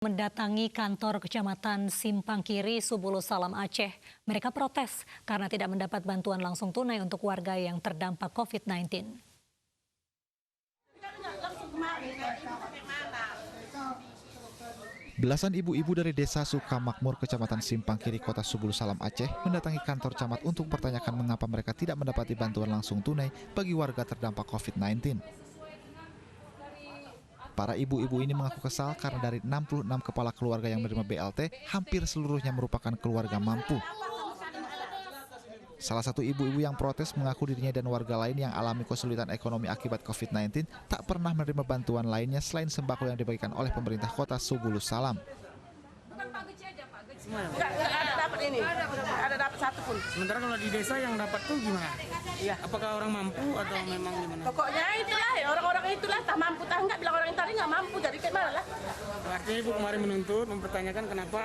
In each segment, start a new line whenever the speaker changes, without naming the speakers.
Mendatangi kantor Kecamatan Simpang Kiri, Subulu Salam, Aceh. Mereka protes karena tidak mendapat bantuan langsung tunai untuk warga yang terdampak COVID-19.
Belasan ibu-ibu dari Desa Sukamakmur, Kecamatan Simpang Kiri, Kota Subulu Salam, Aceh, mendatangi kantor camat untuk mempertanyakan mengapa mereka tidak mendapati bantuan langsung tunai bagi warga terdampak COVID-19. Para ibu-ibu ini mengaku kesal karena dari 66 kepala keluarga yang menerima BLT, hampir seluruhnya merupakan keluarga mampu. Salah satu ibu-ibu yang protes mengaku dirinya dan warga lain yang alami kesulitan ekonomi akibat COVID-19 tak pernah menerima bantuan lainnya selain sembako yang dibagikan oleh pemerintah kota Subulu Salam.
Nggak ada dapat ini, nggak ada dapat satu pun.
Sementara kalau di desa yang dapat tuh gimana?
Iya.
Apakah orang mampu atau memang gimana?
Pokoknya itulah, orang-orang itulah, tak mampu, tak enggak, bilang orang yang tadi nggak mampu, jadi kayak mana lah.
Artinya ibu kemarin menuntut, mempertanyakan kenapa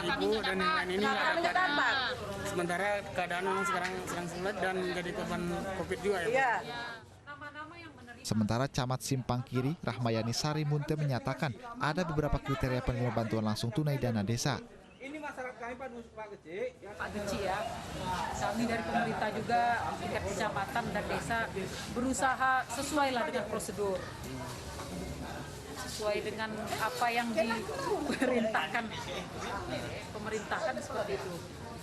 ibu dan yang lain ini nggak dapat. Sementara keadaan memang sekarang sedang sulit dan menjadi korban COVID juga ya?
Iya.
Sementara Camat Simpang Kiri, Rahmayani Sari Munte menyatakan ada beberapa kriteria penerima bantuan langsung tunai dana desa.
Ini masyarakat kami Pak Geci.
Pak Geci ya, kami dari pemerintah juga tingkat kecamatan dan desa berusaha sesuai lah dengan prosedur, sesuai dengan apa yang diperintahkan pemerintahkan seperti itu.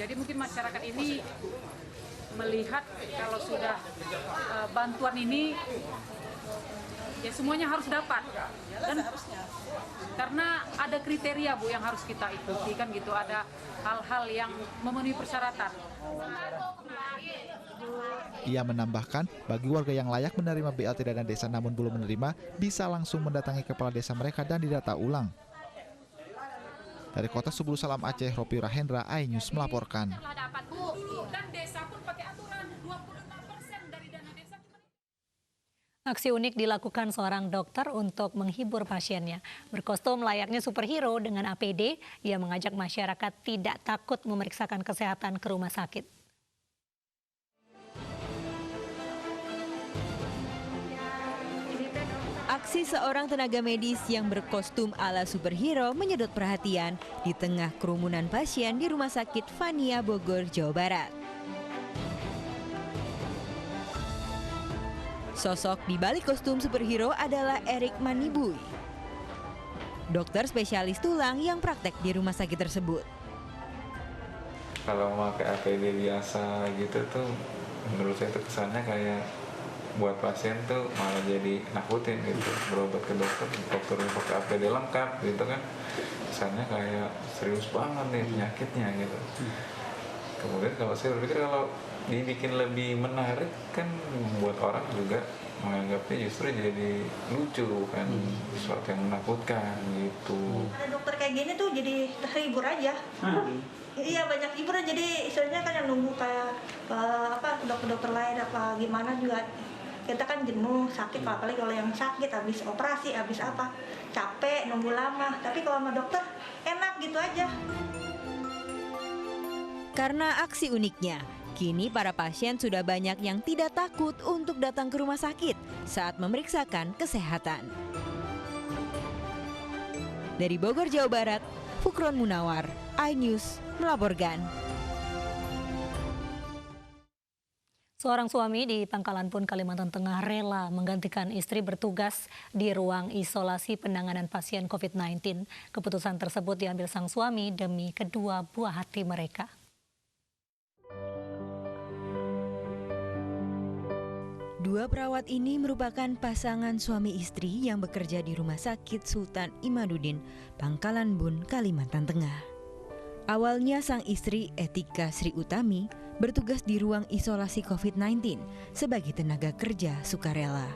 Jadi mungkin masyarakat ini melihat kalau sudah bantuan ini ya semuanya harus dapat dan karena ada kriteria Bu yang harus kita ikuti kan gitu, ada hal-hal yang memenuhi persyaratan.
Ia menambahkan bagi warga yang layak menerima BLT dana desa namun belum menerima bisa langsung mendatangi kepala desa mereka dan didata ulang. Dari Kota Subulu Salam, Aceh, Ropi Rahendra, iNews melaporkan.
Aksi unik dilakukan seorang dokter untuk menghibur pasiennya. Berkostum layaknya superhero dengan APD, ia mengajak masyarakat tidak takut memeriksakan kesehatan ke rumah sakit.
Aksi seorang tenaga medis yang berkostum ala superhero menyedot perhatian di tengah kerumunan pasien di Rumah Sakit Fania Bogor, Jawa Barat. Sosok di balik kostum superhero adalah Erik Manibui, dokter spesialis tulang yang praktek di rumah sakit tersebut.
Kalau pakai APD biasa gitu tuh, menurut saya tuh kesannya kayak buat pasien tuh malah jadi nakutin gitu. Berobat ke dokter, dokternya pakai APD lengkap gitu kan, kesannya kayak serius banget nih penyakitnya gitu. Kemudian kalau saya berpikir kalau dibikin lebih menarik kan membuat orang juga menganggapnya justru jadi lucu kan, sesuatu yang menakutkan gitu.
Ada dokter kayak gini tuh jadi terhibur aja. Iya, banyak hiburan, jadi istilahnya kan yang nunggu kayak dokter-dokter lain apa gimana juga. Kita kan jenuh, sakit, apalagi kalau yang sakit habis operasi, habis apa, capek, nunggu lama. Tapi kalau sama dokter enak gitu aja.
Karena aksi uniknya, kini para pasien sudah banyak yang tidak takut untuk datang ke rumah sakit saat memeriksakan kesehatan. Dari Bogor, Jawa Barat, Fukron Munawar, iNews melaporkan.
Seorang suami di Pangkalan Bun, Kalimantan Tengah rela menggantikan istri bertugas di ruang isolasi penanganan pasien COVID-19. Keputusan tersebut diambil sang suami demi kedua buah hati mereka.
Dua perawat ini merupakan pasangan suami istri yang bekerja di Rumah Sakit Sultan Imaduddin, Pangkalan Bun, Kalimantan Tengah. Awalnya sang istri Etika Sri Utami bertugas di ruang isolasi COVID-19 sebagai tenaga kerja sukarela.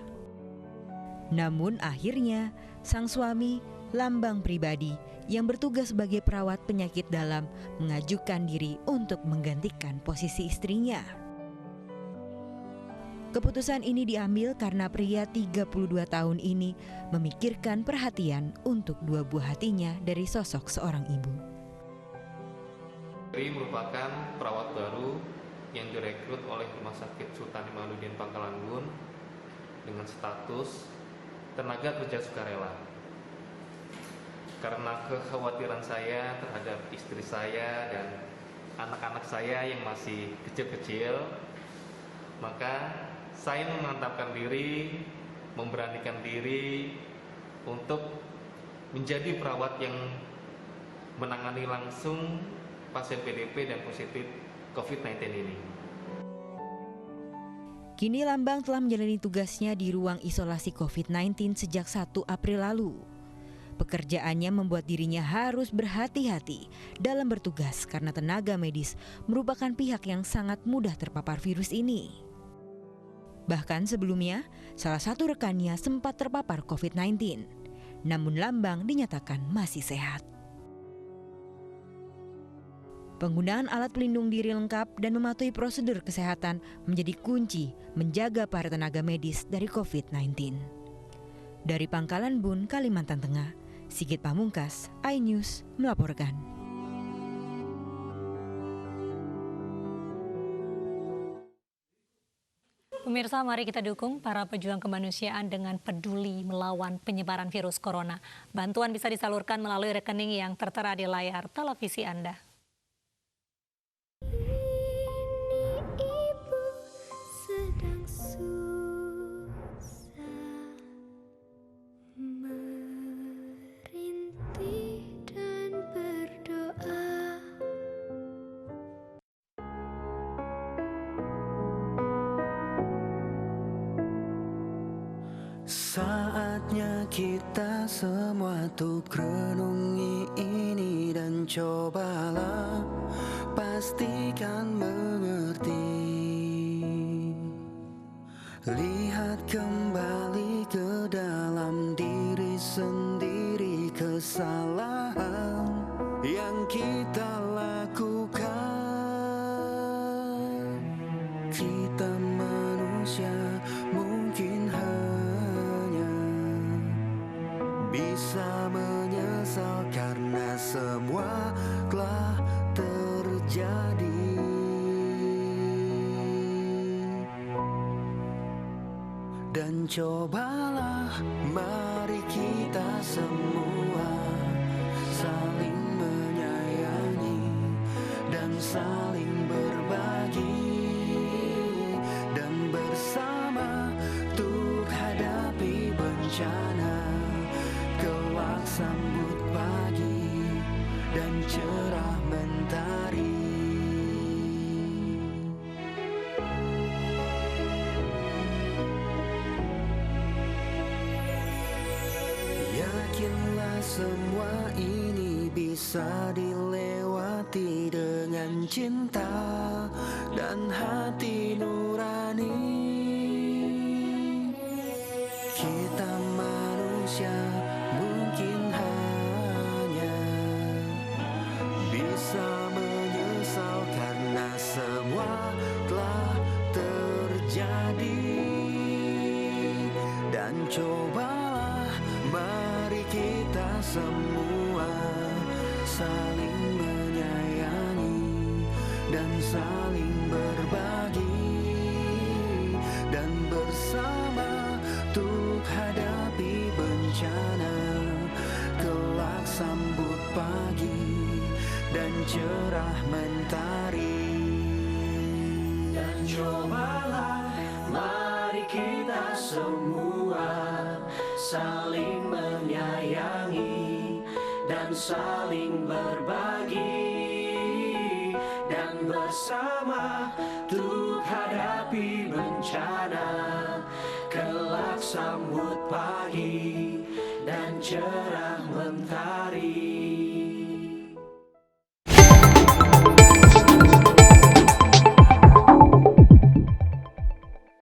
Namun akhirnya sang suami Lambang Pribadi yang bertugas sebagai perawat penyakit dalam mengajukan diri untuk menggantikan posisi istrinya. Keputusan ini diambil karena pria 32 tahun ini memikirkan perhatian untuk dua buah hatinya dari sosok seorang ibu.
Tri merupakan perawat baru yang direkrut oleh Rumah Sakit Sultan Imaduddin Pangkalan Bun dengan status tenaga kerja sukarela. karena kekhawatiran saya terhadap istri saya dan anak-anak saya yang masih kecil-kecil, maka saya memantapkan diri, memberanikan diri untuk menjadi perawat yang menangani langsung pasien PDP dan positif COVID-19 ini.
Kini Lambang telah menjalani tugasnya di ruang isolasi COVID-19 sejak 1 April lalu. Pekerjaannya membuat dirinya harus berhati-hati dalam bertugas karena tenaga medis merupakan pihak yang sangat mudah terpapar virus ini. Bahkan sebelumnya, salah satu rekannya sempat terpapar COVID-19. Namun Lambang dinyatakan masih sehat. Penggunaan alat pelindung diri lengkap dan mematuhi prosedur kesehatan menjadi kunci menjaga para tenaga medis dari COVID-19. Dari Pangkalan Bun, Kalimantan Tengah, Sigit Pamungkas, iNews melaporkan.
Pemirsa, mari kita dukung para pejuang kemanusiaan dengan peduli melawan penyebaran virus corona. Bantuan bisa disalurkan melalui rekening yang tertera di layar televisi Anda.
Saatnya kita semua tuh renungi ini dan cobalah pastikan mengerti. Lihat kembali ke dalam diri sendiri kesalahan yang kita lakukan. Kita manusia mungkin bisa menyesal karena semua telah terjadi. Dan cobalah mari kita semua saling menyayangi dan saling berbagi dan bersama untuk hadapi bencana. Kelak sambut pagi dan cerah mentari. Yakinlah semua ini bisa dilewati dengan cinta dan hati nurani. Kita manusia mungkin hanya bisa menyesal karena semua telah terjadi. Dan cobalah mari kita semua saling menyayangi dan saling berbagi dan bersama untuk hadapi bencana. Kelak sambut pagi dan cerah mentari. Dan cobalah mari kita semua saling menyayangi dan saling berbagi dan bersama untuk hadapi bencana. Kelak sambut pagi dan cerah